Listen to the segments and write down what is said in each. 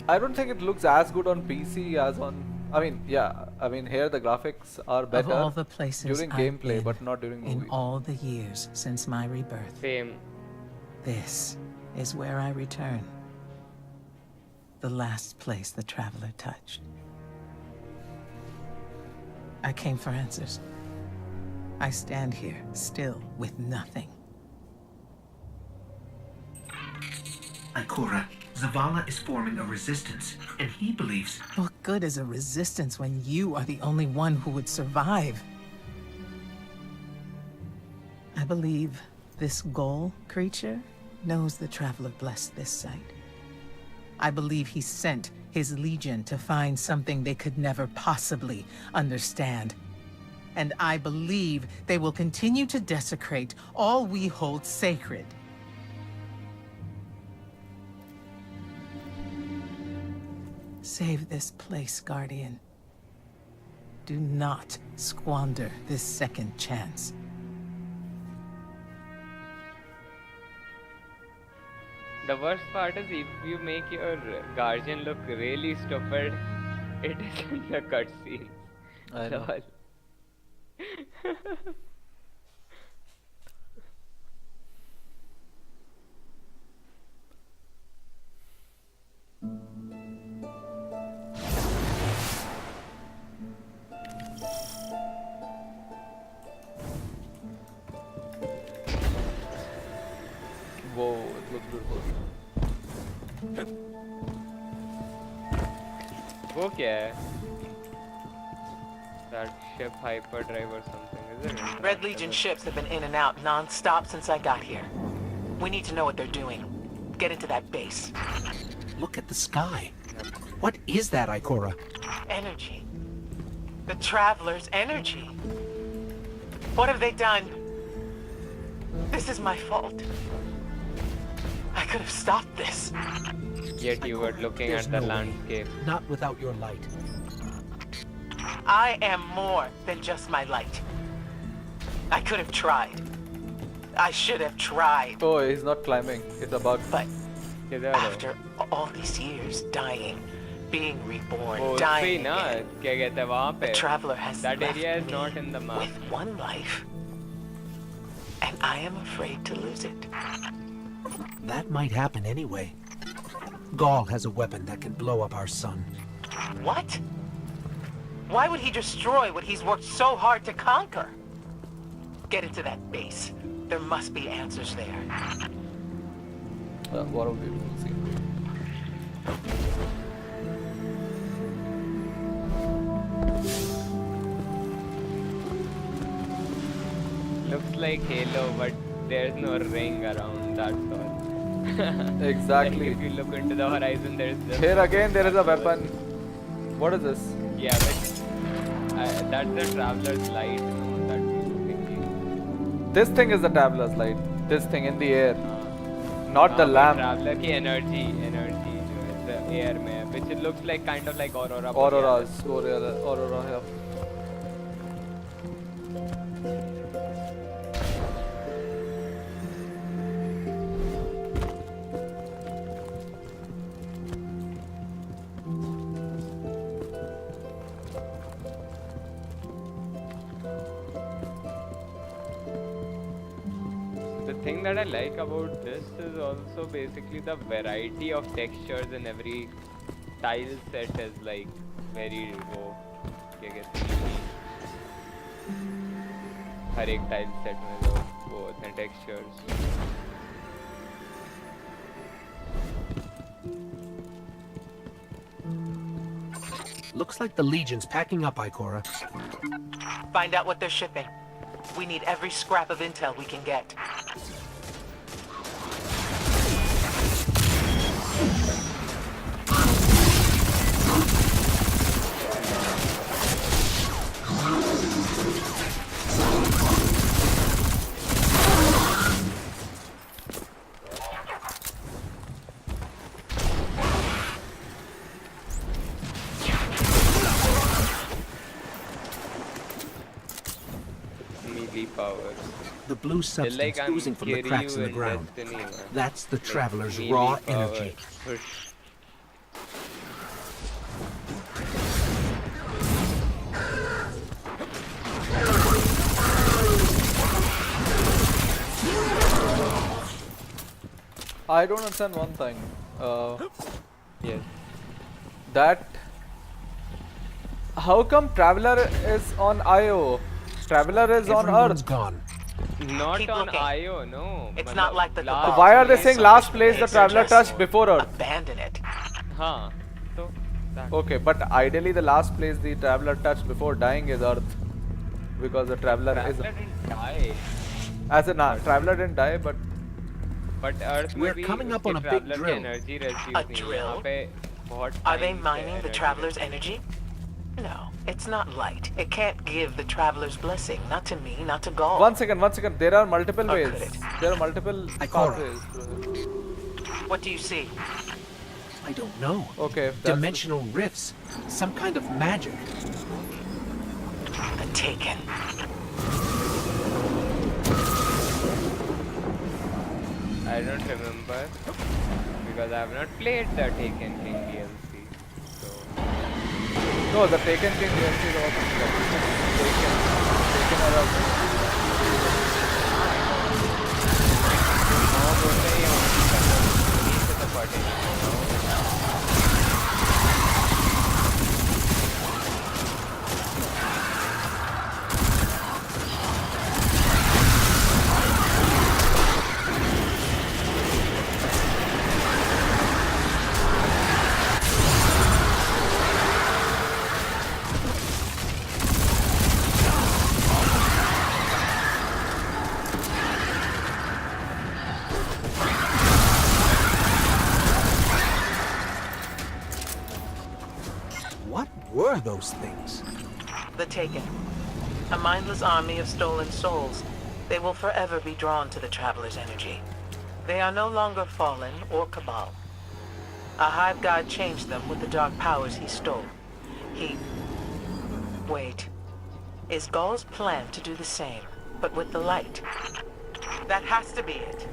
I don't think it looks as good on PC as on. I mean, yeah. I mean, here the graphics are Of better all the places during I've gameplay, been but not during in movie. all the years since my rebirth, Same. this is where I return. The last place the traveler touched. I came for answers. I stand here, still with nothing. Ikora, Zavala is forming a resistance, and he believes... What good is a resistance when you are the only one who would survive? I believe this Ghoul creature knows the traveler blessed this site. I believe he sent his legion to find something they could never possibly understand. And I believe they will continue to desecrate all we hold sacred. Save this place, Guardian. Do not squander this second chance. The worst part is if you make your guardian look really stupid, it is in the cutscenes. I know. Lol. Whoa, it looks beautiful. वो क्या है? That ship hyperdrive or something, is it? Red Legion ships have been in and out non-stop since I got here. We need to know what they're doing. Get into that base. Look at the sky. What is that, Ikora? Energy. The Traveler's energy. What have they done? This is my fault. I could have stopped this. Yet you were looking There's at the no way. landscape. Not without your light. I am more than just my light. I could have tried. I should have tried. Oh, he's not climbing. It's a bug. But किधर है? after all these years dying, being reborn, वो dying उस पे ना again, क्या कहते हैं वहाँ the पे? Traveler has That left area is me not in the map. with one life. And I am afraid to lose it. That might happen anyway. Gaul has a weapon that can blow up our sun. What? Why would he destroy what he's worked so hard to conquer? Get into that base. There must be answers there. What a beautiful scene. Looks like Halo, but there's no ring around. That's all. Exactly. Like if you look into the horizon, there's just Here again, there is a weapon. What is this? yeah, but that's the traveler's light. No, that's thinking. This thing is the traveler's light. This thing in the air, not the but lamp. Traveler की energy जो है the air में, which it looks like kind of like aurora. Auroras, Aurora here. The thing that I like about this is also basically the variety of textures in every tile set is like very वो क्या कहते हैं unique. हर एक tile set में वो होते हैं textures. Looks like the Legion's packing up, Ikora. Find out what they're shipping. We need every scrap of intel we can get. Melee power. The blue substance Like I'm oozing from the cracks in the Kiryu ground. Destiny, man. That's the Like Traveler's melee raw power. energy. Push. I don't understand one thing. Yes. That how come Traveler is on IO? Traveler is on Everyone's Earth. gone. Not Keep on looking. IO, no. It's not like the last So why are they place saying on last which place the they Traveler suggest touched before Earth? Abandon it. Huh. So that. Okay, but ideally the last place the Traveler touched before dying is Earth. Because the Traveler is... Traveler didn't die. As in, Traveler didn't die, but... But Earth We're में भी coming up उसके on a big Traveler की drill. energy residue A नहीं है. drill? यहाँ पे बहुत Are they time से mining the energy traveler's residue. energy? No, it's not light. It can't give the traveler's blessing. Not to me, not to Gaul. One second. There are multiple Or ways. could it? There are multiple Ikora. pathways. What do you see? I don't know. Okay, if that's Dimensional rifts. Some kind of magic. The Taken. I don't remember because I have not played the Taken King DLC. So No, the Taken King DLC is also Taken are also... now बोल रहे हैं यहाँ से तो पढ़े. What were those things? The Taken. A mindless army of stolen souls. They will forever be drawn to the traveler's energy. They are no longer fallen or cabal. A hive god changed them with the dark powers he stole. Wait. Is Gaul's plan to do the same, but with the light? That has to be it.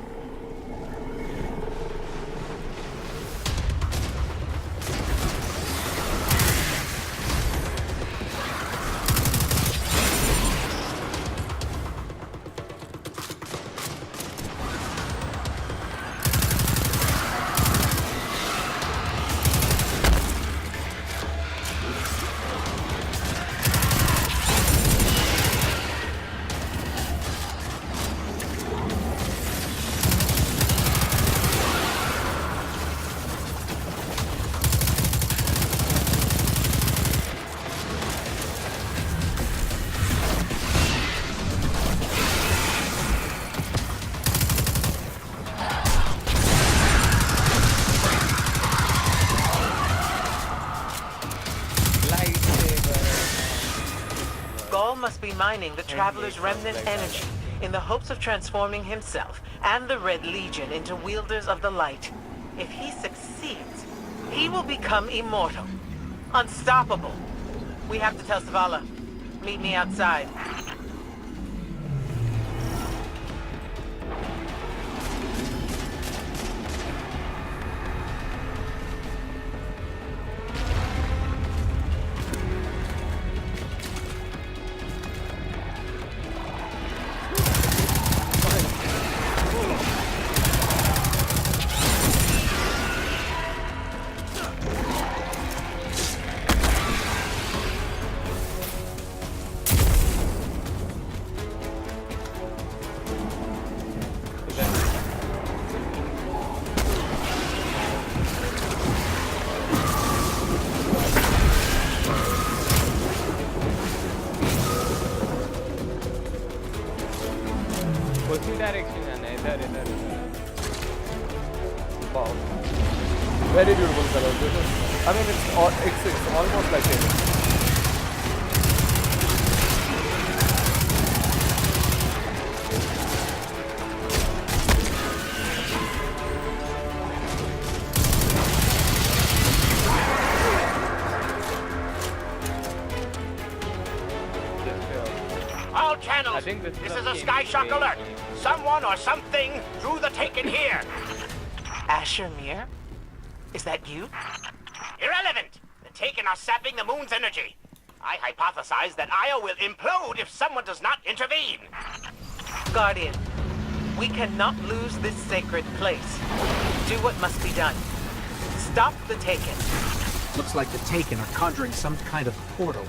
Gaul must be mining the Traveler's remnant energy in the hopes of transforming himself and the Red Legion into wielders of the light. If he succeeds, he will become immortal, unstoppable. We have to tell Savala. Meet me outside. उसी direction जाना है इधर इधर Wow. Very beautiful color. This is, I mean, it's almost like it. All channels, I think this is is a a game Skyshock play. alert. Someone or something drew the Taken here. Asher Mir? Is that you? Irrelevant. The Taken are sapping the moon's energy. I hypothesize that Io will implode if someone does not intervene. Guardian, we cannot lose this sacred place. Do what must be done. Stop the Taken. Looks like the Taken are conjuring some kind of portal.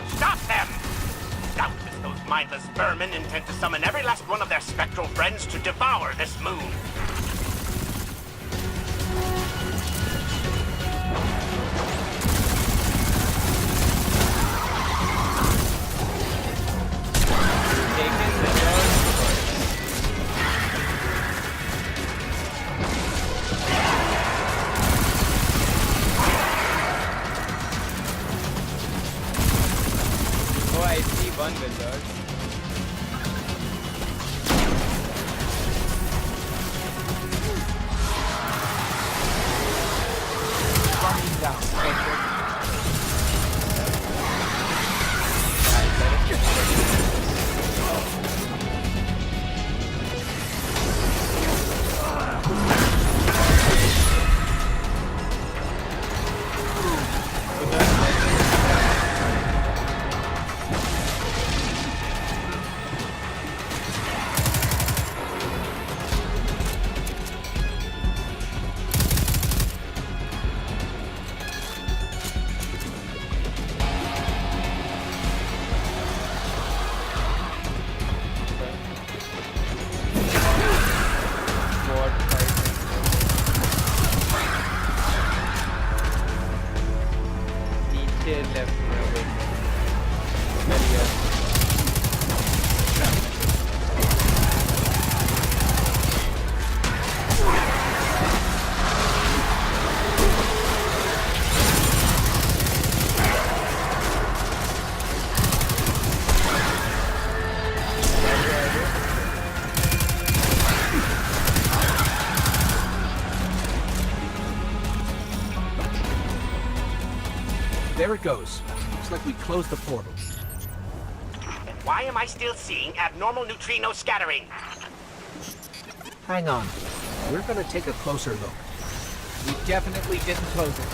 Stop them! Doubtless those mindless vermin intend to summon every last one of their spectral friends to devour this moon. Oh, I see one wizard. Running down. Sword fighting. नीचे left में चलिए There it goes. Looks like we closed the portal. And why am I still seeing abnormal neutrino scattering? Hang on. We're gonna take a closer look. We definitely didn't close it.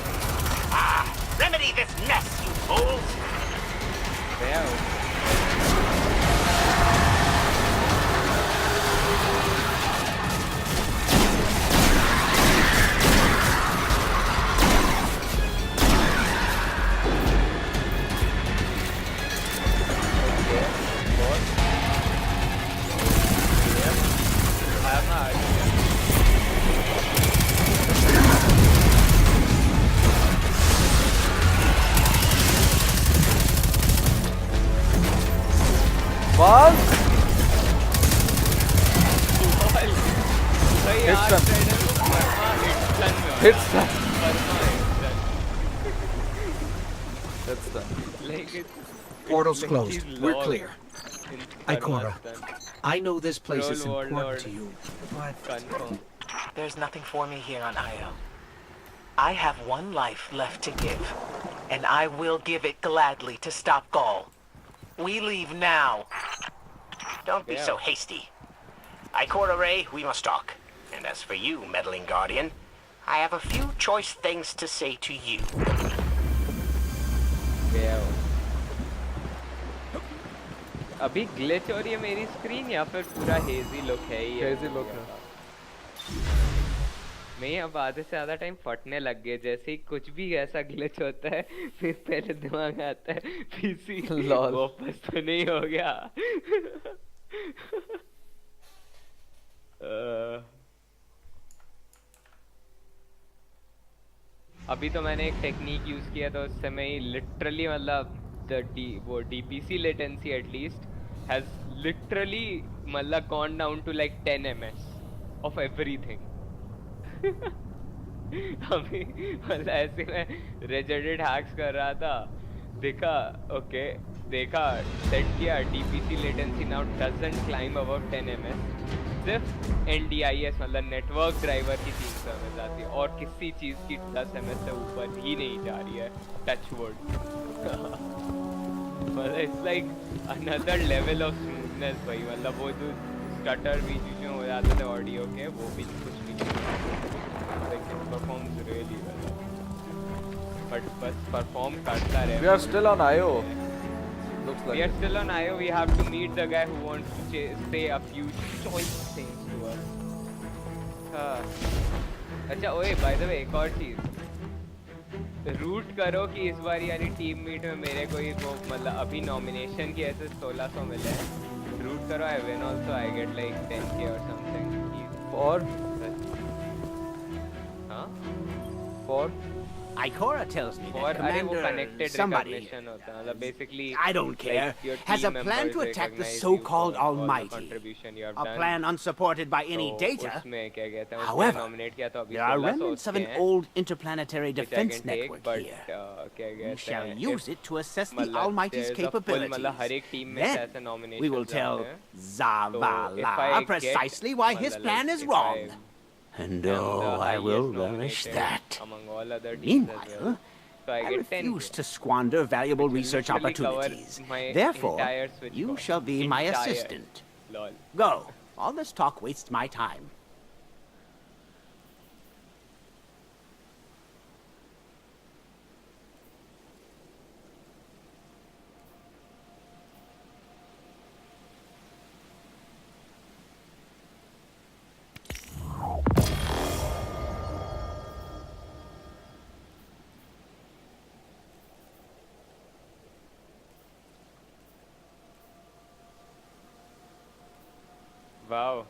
Ah! Remedy this mess, you fools! Wow. Ball? Hits them. Hits them. That's done. Like it's Portal's like closed. he's We're logged clear. in Ikora, Karma's I know this place is Roll important Warlord. to you, but confirm. There's nothing for me here on Io. I have one life left to give, and I will give it gladly to stop Gaul. We leave now. Don't be Yeah. so hasty. Ikora Ray, we must talk. And as for you, meddling guardian, I have a few choice things to say to you. Wow. अभी glitch हो रही है मेरी screen या फिर पूरा hazy look है ही है? Hazy look है। मैं अब आधे से ज़्यादा टाइम फटने लग गए जैसे ही कुछ भी ऐसा ग्लिच होता है फिर पहले दिमाग आता है पीसी लॉल। वापस तो नहीं हो गया। अभी तो मैंने एक टेक्निक यूज किया तो उससे मैं लिटरली मतलब वो DPC latency at least has literally मतलब gone down to like 10 ms of everything. अभी मतलब ऐसे मैं रेजेडेड हैक्स कर रहा था देखा ओके देखा सेट किया DPC latency now doesn't climb above 10 ms सिर्फ NDIS मतलब नेटवर्क ड्राइवर की 300 ms आती है और किसी चीज़ की 10 ms से ऊपर ही नहीं जा रही है टच वर्ड। मतलब it's like another level of smoothness भाई मतलब वो जो स्टटर बीच बीच में हो जाते थे ऑडियो के वो भी कुछ नहीं like it performs really well but बस परफॉर्म करता रहे। We are still on IO. Looks like We are it. still on IO. We have to meet the guy who wants to say a few choice things to us. अच्छा ओए by the way एक और चीज root करो कि इस बार यानी team meet में मेरे को ही वो मतलब अभी नॉमिनेशन की ऐसे 1600 मिले हैं रूट करो I win also I get like 10k और समथिंग और हाँ और Ikora tells me और that अरे वो Commander connected somebody, recognition होता है मतलब basically I don't care, like, your has a team plan to members attack the recognize you so-called for all the Almighty. contribution you have A done. plan unsupported by any तो data. उसमें क्या कहते हैं उसने However, nominate किया तो अभी there are 1600 remnants of an उसके हैं, old interplanetary which I defense can take, network but, here. क्या We कहते shall हैं, use if it to assess the मतलब Almighty's there's a full capabilities. मतलब हर एक team में से ऐसे Then nominations we will tell आते हैं, तो if Zavala I precisely get, why his मतलब plan like, is if wrong. I And am oh, the I will highest relish nominated that. among all other teams as Meanwhile, well. So I I get refuse 10k. to squander valuable Which will research literally cover opportunities. my Therefore, entire Switch you cost. shall be my Entire. assistant. Lol. Go. All this talk wastes my time. Wow.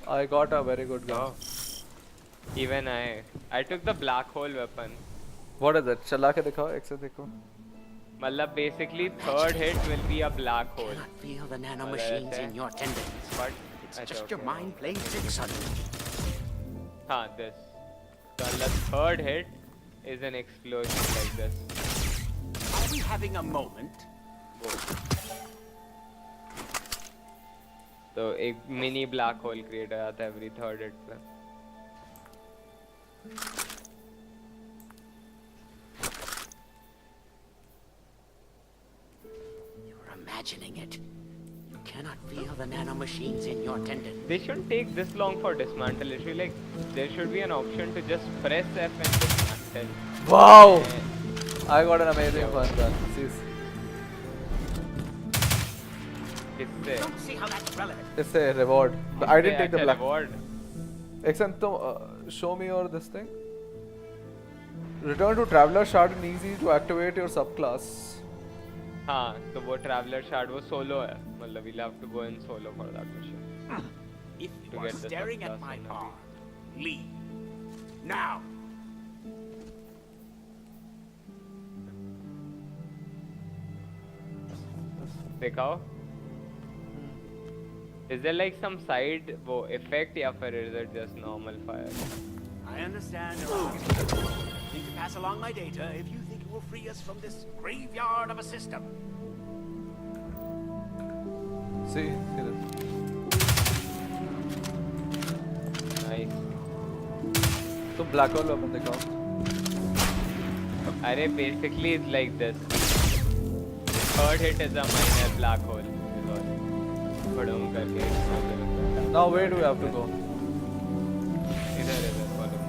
I got a very good gun. Wow. Even I took the black hole weapon. What is it? चला के दिखाओ एक से देखो. मतलब basically third hit will be a black hole. Cannot feel the nanomachines ऐसे. in your tendons. But It's अच्छा, just your okay. mind playing tricks on you. हाँ this. So the third hit is an explosion like this. Are we having a moment? तो एक mini black hole create हो जाता है every third hit पे. You're imagining it. You cannot feel the nanomachines in your tendons. They shouldn't take this long for dismantle. It should like there should be an option to just press F and dismantle. Wow! And I got an amazing fun gun. See, इससे Don't see how that's relevant. it's a reward. But I didn't take the अच्छा black. reward. Except show me your this thing. Return to Traveler Shard and easy to activate your subclass. हाँ तो वो traveler shard वो solo है मतलब we'll have to go in solo for that mission. If To you are get the staring at subclass my on the car, leave. Now. दिखाओ. Is there like some side वो effect या फिर is it just normal fire? I understand. Need to pass along my data if you think it will free us from this graveyard of a system. See this. Nice. तो black hole weapon दिखाओ. अरे basically it's like this. Third hit is a minor black hole. बड़ों करके Now where do we have to go? इधर इधर follow.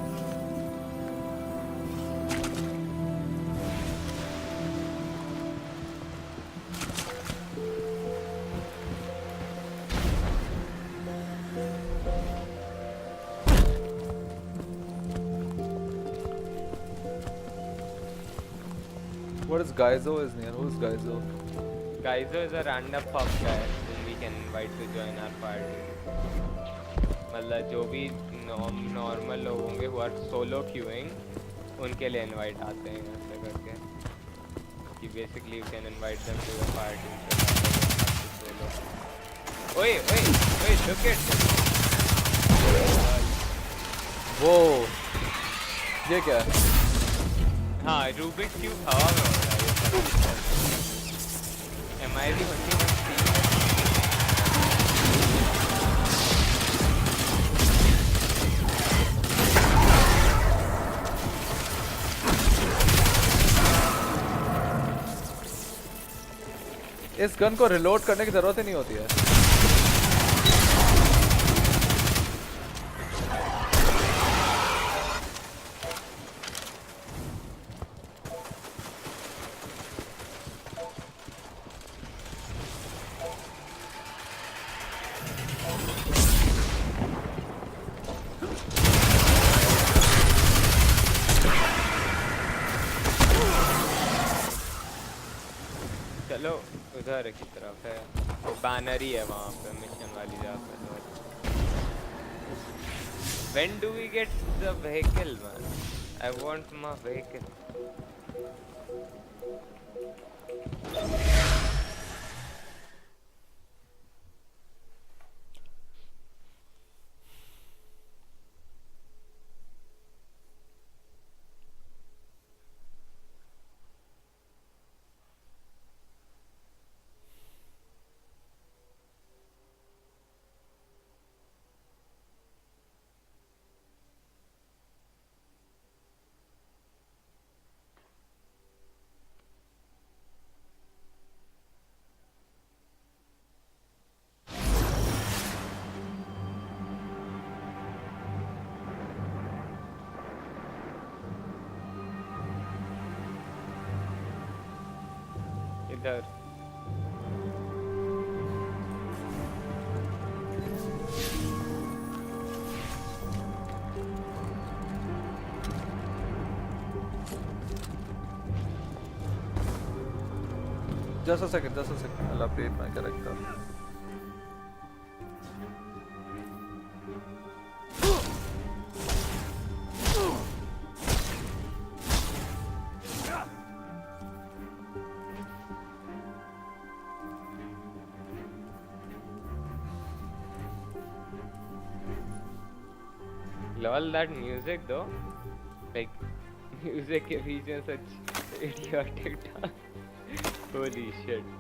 What is Gaizo is near? Who is Gaizo? Gaizo is a random pub guy whom we can invite to join our party. मतलब जो भी normal लोग होंगे who are solo queuing उनके लिए invite आते हैं ऐसे करके कि basically you can invite them to your party so that they don't have to solo. ओए look at Whoa! ये क्या है? हाँ Rubik's cube हवा में हो रहा है. Am I the only one seeing it? इस गन को रिलोड करने की जरूरत ही नहीं होती है. चलो उधर की तरफ है वो बैनर ही है वहाँ पे मिशन वाली जगह पे तो when do we get the vehicle man I want my vehicle इधर Just a second. I'll update my character. lol that music though like music के बीच में such idiotic dance holy shit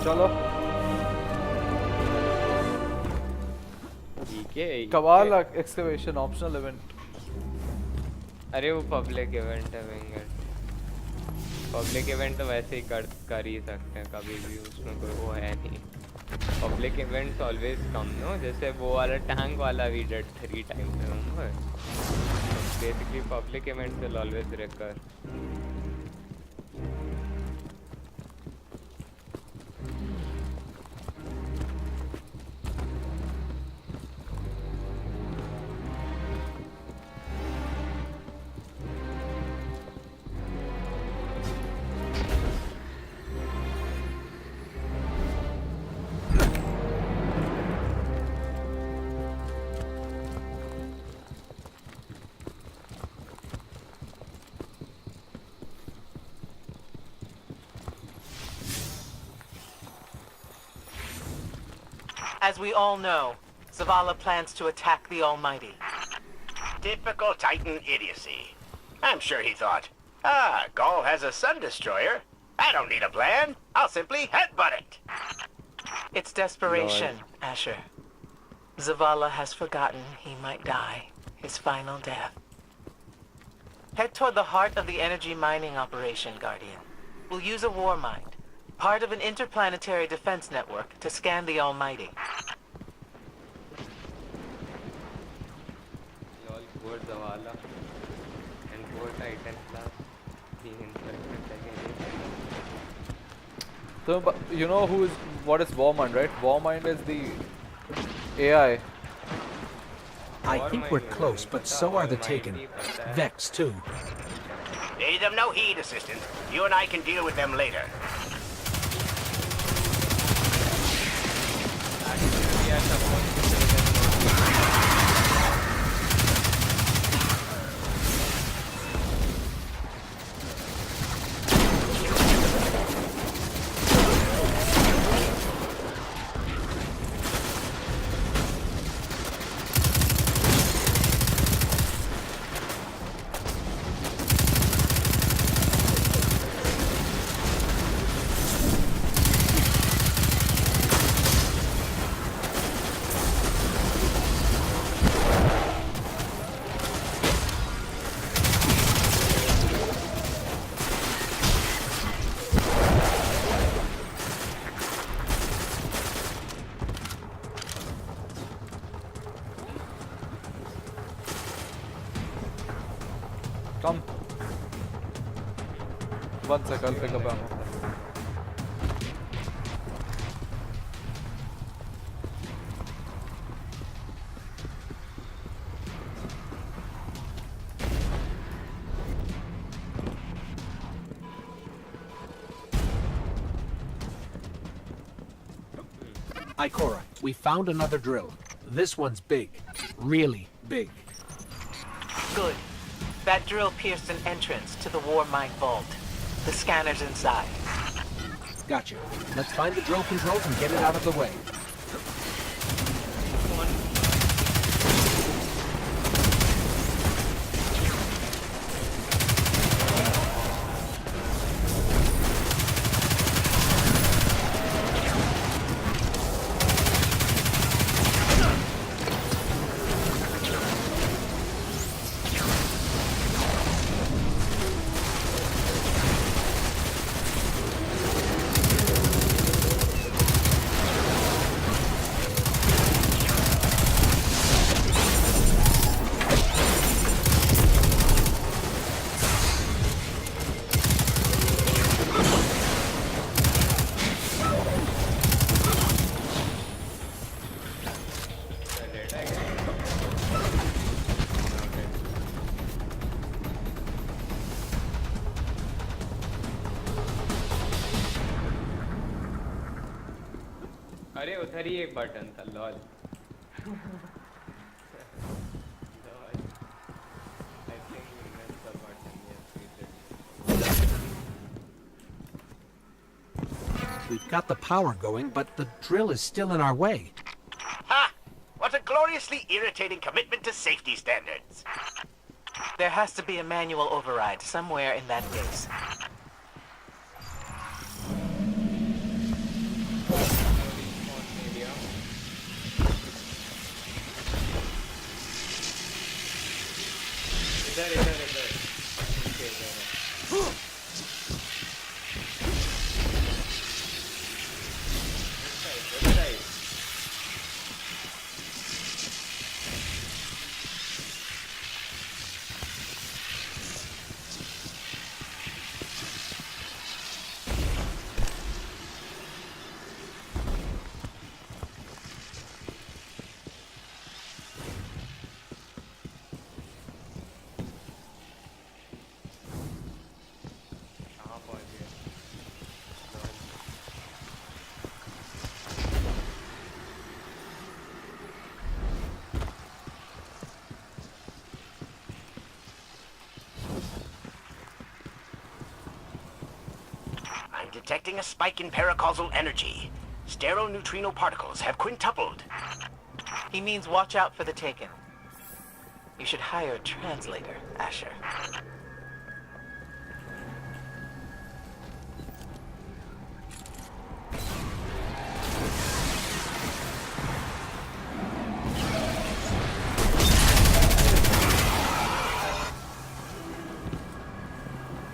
चलो ठीक है कवाल एक्सकवेशन ऑप्शनल इवेंट अरे वो public event है वेंगट public event तो वैसे ही कर ही सकते हैं कभी भी उसमें कोई वो है नहीं public events always come no जैसे वो वाला टैंक वाला we did 3 times remember basically public events will always recur As we all know, Zavala plans to attack the Almighty. Typical Titan idiocy. I'm sure he thought, Gaul has a sun destroyer. I don't need a plan. I'll simply headbutt it. It's desperation, Asher. Zavala has forgotten he might die, his final death. Head toward the heart of the energy mining operation, Guardian. We'll use a war mind, part of an interplanetary defense network, to scan the Almighty. lol poor Zavala and poor Titan class being infected again So you know what is Warmind, right? Warmind is the AI. I think we're close, but so are the Taken. Vex, too. Pay them no heed, Assistant. You and I can deal with them later. actually we are supposed to kill them Come. 1 sec, I'll pick up ammo. Ikora, we found another drill. This one's big. Really big. Good. That drill pierced an entrance to the war mine vault. The scanner's inside. Gotcha. Let's find the drill controls and get it out of the way. अरे उधर ही एक button था lol We've got the power going, but the drill is still in our way. Ha! What a gloriously irritating commitment to safety standards. There has to be a manual override somewhere in that base. इधर इधर इधर नीचे इधर है This side. कहाँ पहुँच गए I'm detecting a spike in paracausal energy. Stereoneutrino particles have quintupled. He means watch out for the Taken. You should hire a translator, Asher.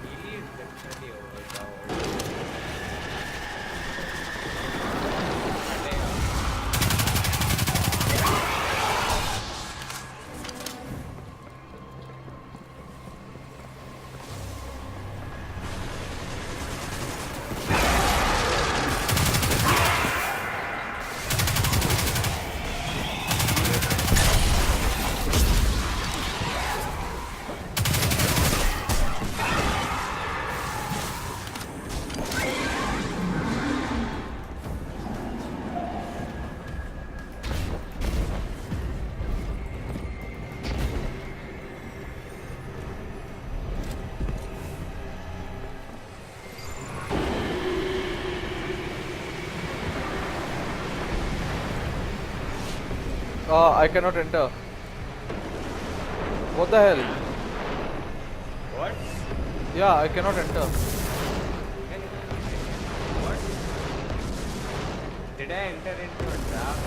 Melee is definitely overpowered. I cannot enter. What the hell? What? Yeah, I cannot enter. What? Did I enter into a trap?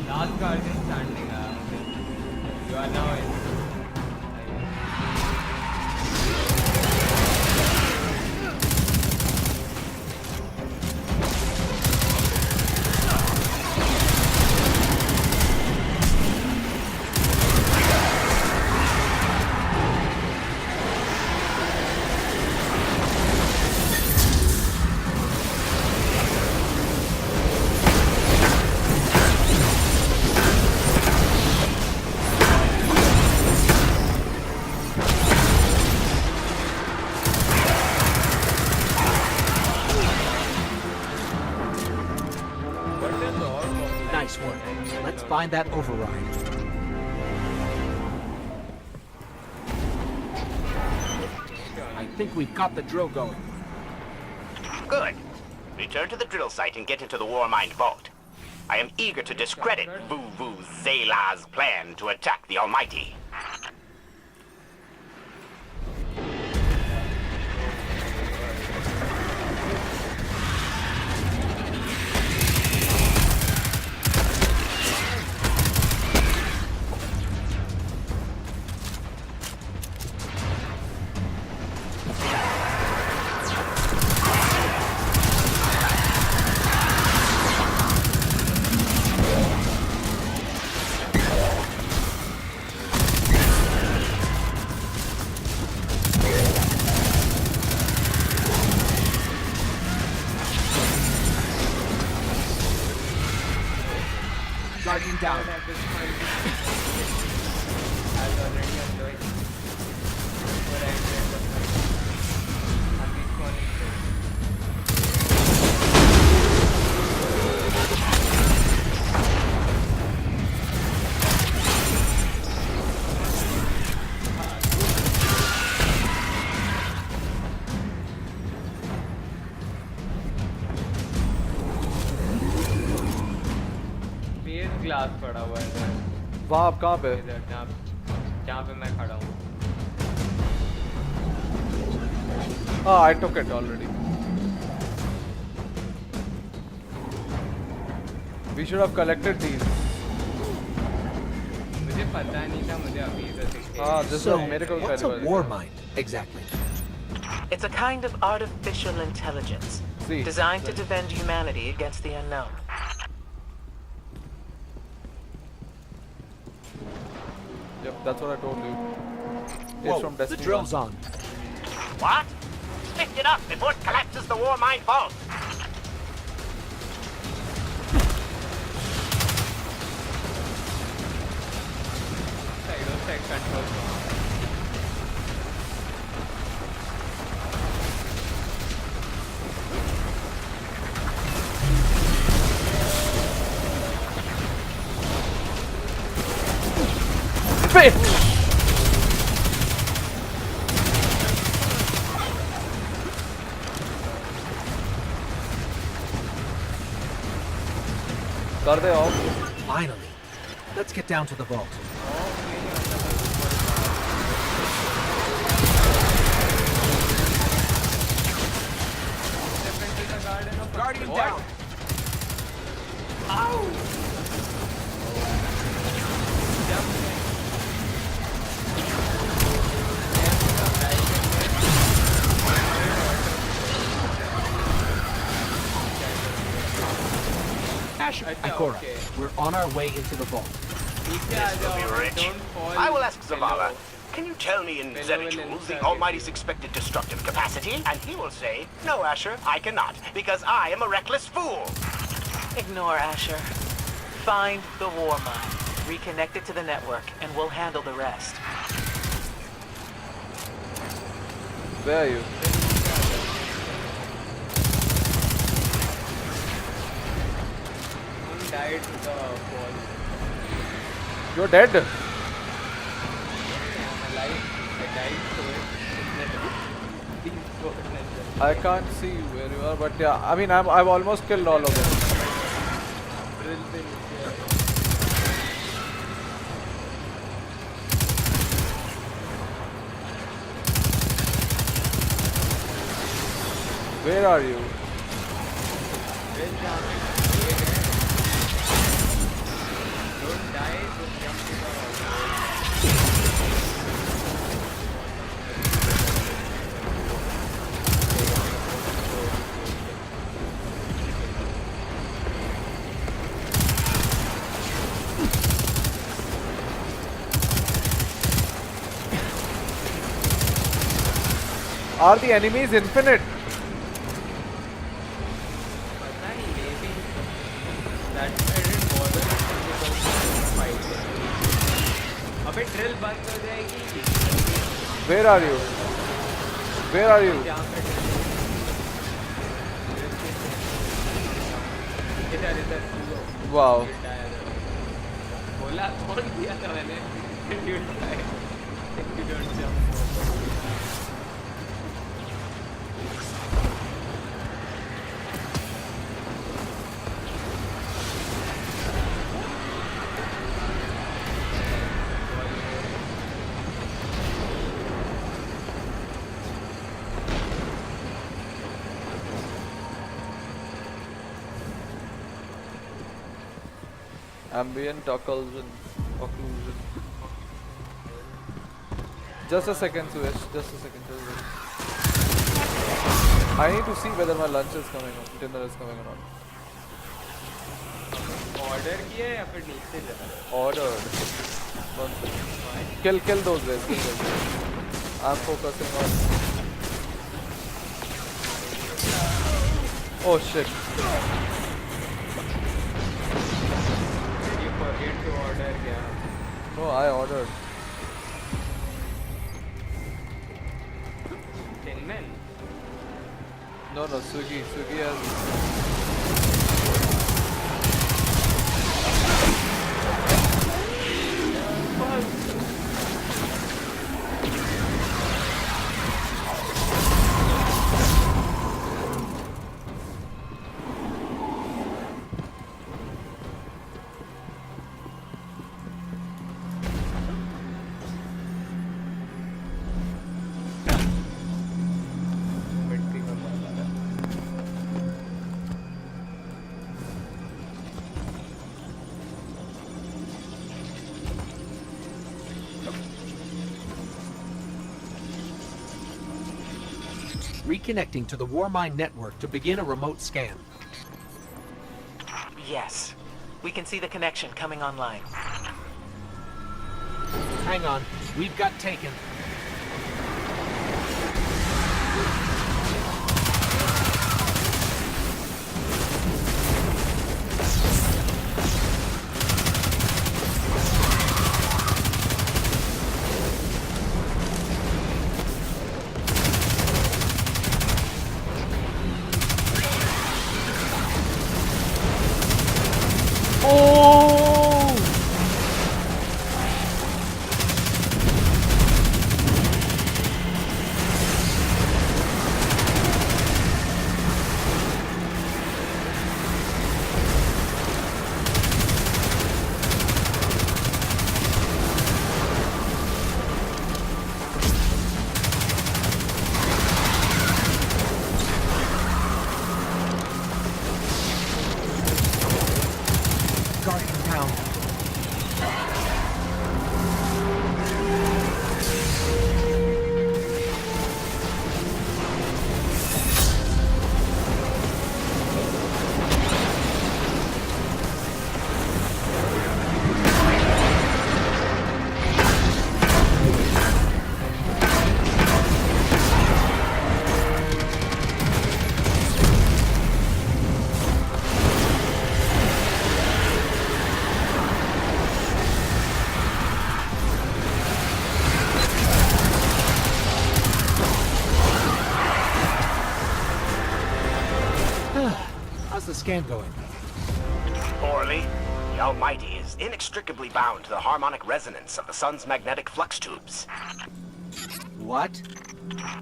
Last card is standing up. You are now in. one. Let's find that override. I think we've got the drill going. Good. Return to the drill site and get into the Warmind vault. I am eager to discredit Vuvu Zela's plan to attack the Almighty. Charging down. At this point, I've already enjoyed what I enjoyed the fight. At least one instance. Face glass पड़ा हुआ है इधर वहाँ आप कहाँ पे? इधर जहाँ पे मैं खड़ा हूँ Ah, I took it already. We should have collected these. मुझे पता नहीं था मुझे अभी इधर दिख गया Ah, this So, is a miracle. what's a war mind, exactly? It's a kind of artificial intelligence See. designed to defend humanity against the unknown. Yep, that's what I told you. It's Whoa, from the Destiny. drill's 1. on. What? Lift it up before it collapses the Warmind vault. Side control Bitch! कर दे of. Finally. Let's get down to the vault. Guardian down. Asher, अच्छा, Ikora, okay. we're on our way into the vault. नीचे आ Will be जाओ rich. don't fall I will ask below. Zavala. Can you tell me in Below Zeratul will the insert Almighty's expected destructive capacity? And he will say, no, Asher, I cannot, because I am a reckless fool. Ignore Asher. Find the war mine. Reconnect it to the network, and we'll handle the rest. Where are you? One died to the fall. You're dead. I'm alive. I died to it. These four I can't see where you are, but yeah, I mean, I've almost killed all of them. drill पे नीचे आए. Where are you? Drill जहाँ पे एक है. Don't die. Just jump to the Are the enemies infinite? पता नहीं maybe that I didn't bother because fight. अबे drill बंद हो जाएगी. Where are you? Where are you? जहाँ पे इधर इधर Wow. Drill बोला कौन दिया था मैंने you try you don't jump Ambient occlusion. Just a second, Suresh. Just a second. I need to see whether my lunch is coming or dinner is coming or not. Order किया या फिर नीचे जा Ordered. One second. Kill those guys. Kill those guys. I'm focusing on. Oh shit. Did you forget to order क्या No, I ordered. Tin Man No, Swiggy has. Reconnecting to the Warmind network to begin a remote scan. Yes. We can see the connection coming online. Hang on. We've got taken. Guardian down. How's the scan going? Poorly. The Almighty is inextricably bound to the harmonic resonance of the sun's magnetic flux tubes. What?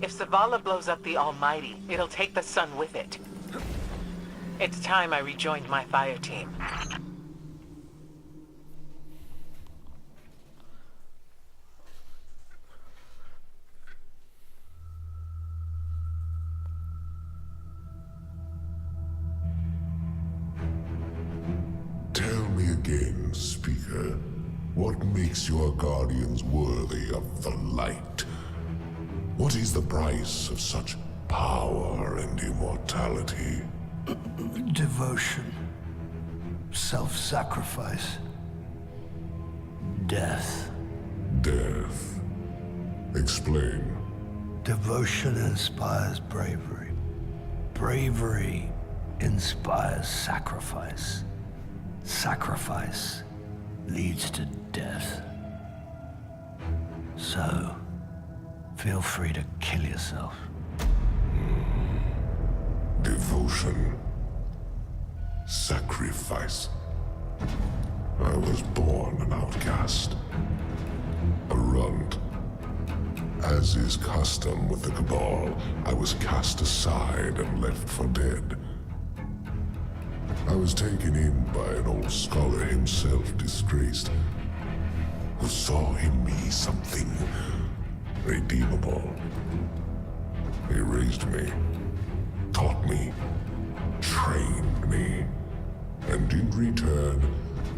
If Zavala blows up the Almighty, it'll take the sun with it. It's time I rejoined my fire team. Tell me again, Speaker, what makes your guardians worthy of the light? What is the price of such power and immortality? Devotion. Self-sacrifice. Death. Death. Explain. Devotion inspires bravery. Bravery inspires sacrifice. Sacrifice leads to death. So, feel free to kill yourself. Devotion. Sacrifice. I was born an outcast. A runt. As is custom with the Cabal, I was cast aside and left for dead. I was taken in by an old scholar himself, disgraced, who saw in me something redeemable. He raised me, taught me, trained me, and in return,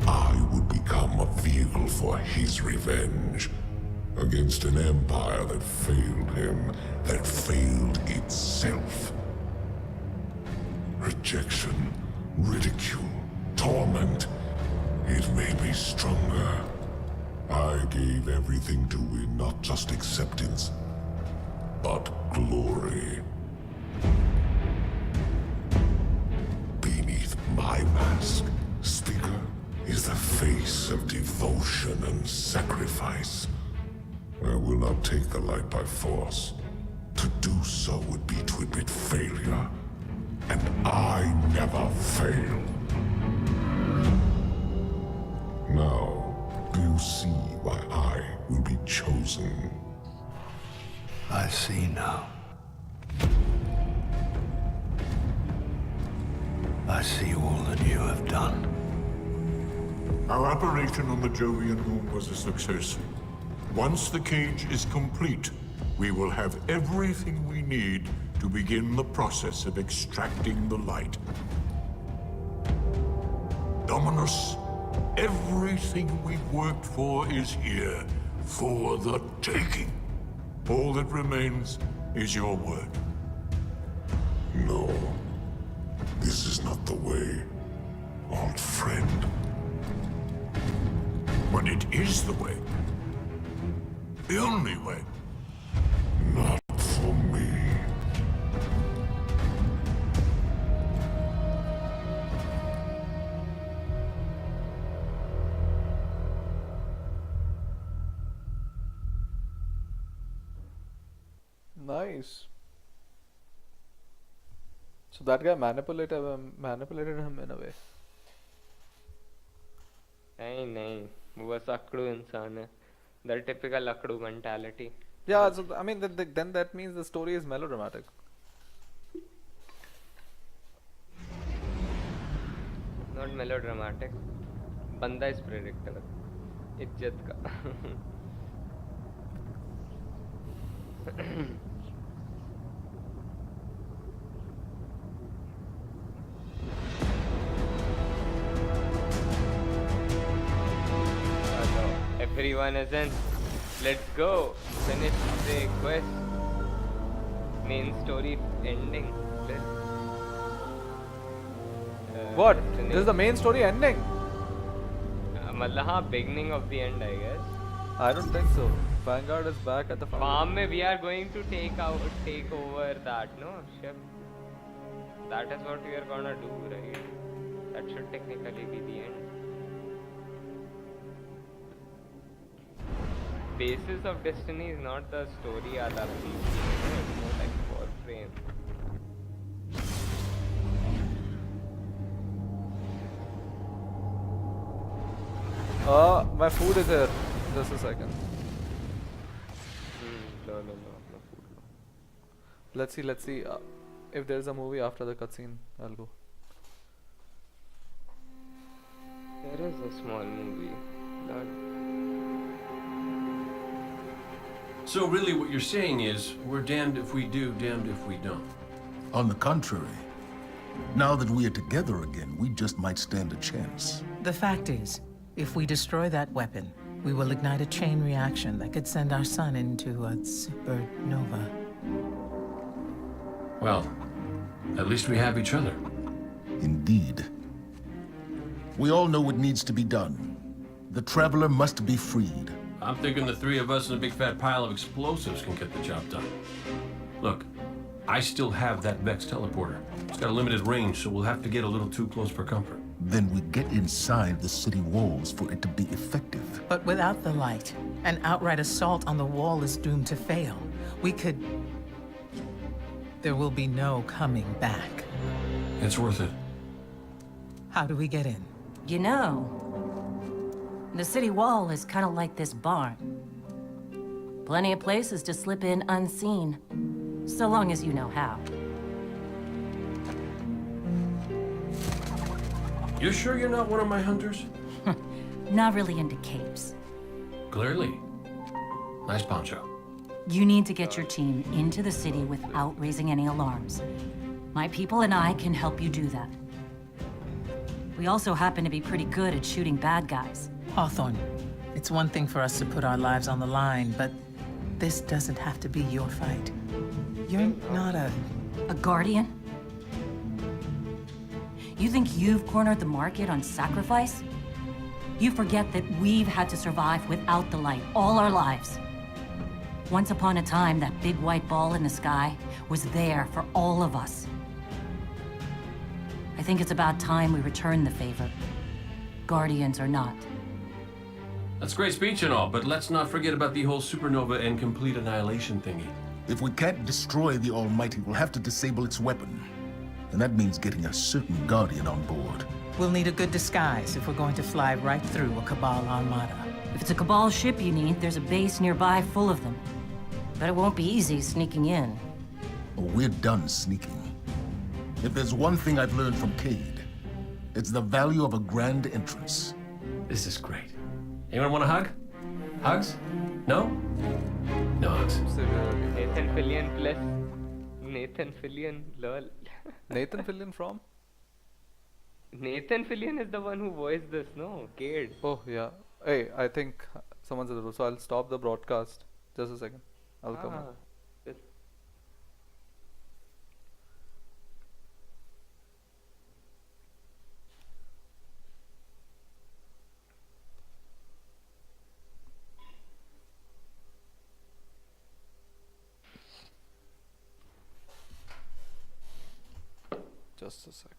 I would become a vehicle for his revenge against an empire that failed him, that failed itself. Rejection, ridicule, torment. It made me stronger. I gave everything to win not just acceptance, but glory. Beneath my mask, Speaker, is the face of devotion and sacrifice. I will not take the light by force. To do so would be to admit failure. And I never fail. Now, do you see why I will be chosen? I see now. I see all that you have done. Our operation on the Jovian moon was a success. Once the cage is complete, we will have everything we need to begin the process of extracting the light. Dominus, everything we've worked for is here, for the taking. All that remains is your word. No. This is not the way, old friend. But it is the way. The only way. Not for me. Nice. So that guy manipulated him in a way. नहीं वो बस अकड़ू इंसान है. The typical अकड़ू mentality. Yeah, so I mean, then that means the story is melodramatic. Not melodramatic. बंदा is predictable. इज्जत का. Everyone is in. Let's go. Finish the quest. Main story ending. What? This is the main story ending? मतलब हाँ, beginning of the end, I guess. I don't think so. Vanguard is back at the farm. Mein we are going to take over that ship. That is what we are gonna do, right? That should technically be the end. Basis of Destiny is not the story or the PC. It's more like Warframe. My food is here. Just a second. No food. Let's see. If there's a movie after the cutscene, I'll go. There is a small movie. So really what you're saying is, we're damned if we do, damned if we don't. On the contrary, now that we are together again, we just might stand a chance. The fact is, if we destroy that weapon, we will ignite a chain reaction that could send our sun into a supernova. Well, at least we have each other. Indeed. We all know what needs to be done. The Traveler must be freed. I'm thinking the three of us and a big fat pile of explosives can get the job done. Look, I still have that Vex teleporter. It's got a limited range, so we'll have to get a little too close for comfort. Then we get inside the city walls for it to be effective. But without the light, an outright assault on the wall is doomed to fail. We could... There will be no coming back. It's worth it. How do we get in? You know, The city wall is kind of like this barn. Plenty of places to slip in unseen, so long as you know how. You sure you're not one of my hunters? Not really into capes. Clearly. Nice poncho. You need to get your team into the city without raising any alarms. My people and I can help you do that. We also happen to be pretty good at shooting bad guys. Hawthorne, it's one thing for us to put our lives on the line, but this doesn't have to be your fight. You're not a guardian? You think you've cornered the market on sacrifice? You forget that we've had to survive without the light all our lives. Once upon a time, that big white ball in the sky was there for all of us. I think it's about time we return the favor. Guardians or not. That's a great speech and all, but let's not forget about the whole supernova and complete annihilation thingy. If we can't destroy the Almighty, we'll have to disable its weapon. And that means getting a certain Guardian on board. We'll need a good disguise if we're going to fly right through a Cabal armada. If it's a Cabal ship you need, there's a base nearby full of them. But it won't be easy sneaking in. Oh, we're done sneaking. If there's one thing I've learned from Cade, it's the value of a grand entrance. This is great. Anyone want a hug? Hugs? No? No hugs. Nathan Fillion plus Nathan Fillion, lol. Nathan Fillion from? Nathan Fillion is the one who voiced this, no? Cade. Oh, yeah. Hey, I think someone's at the door, so I'll stop the broadcast. Just a second. I'll come in. Good. Just a sec.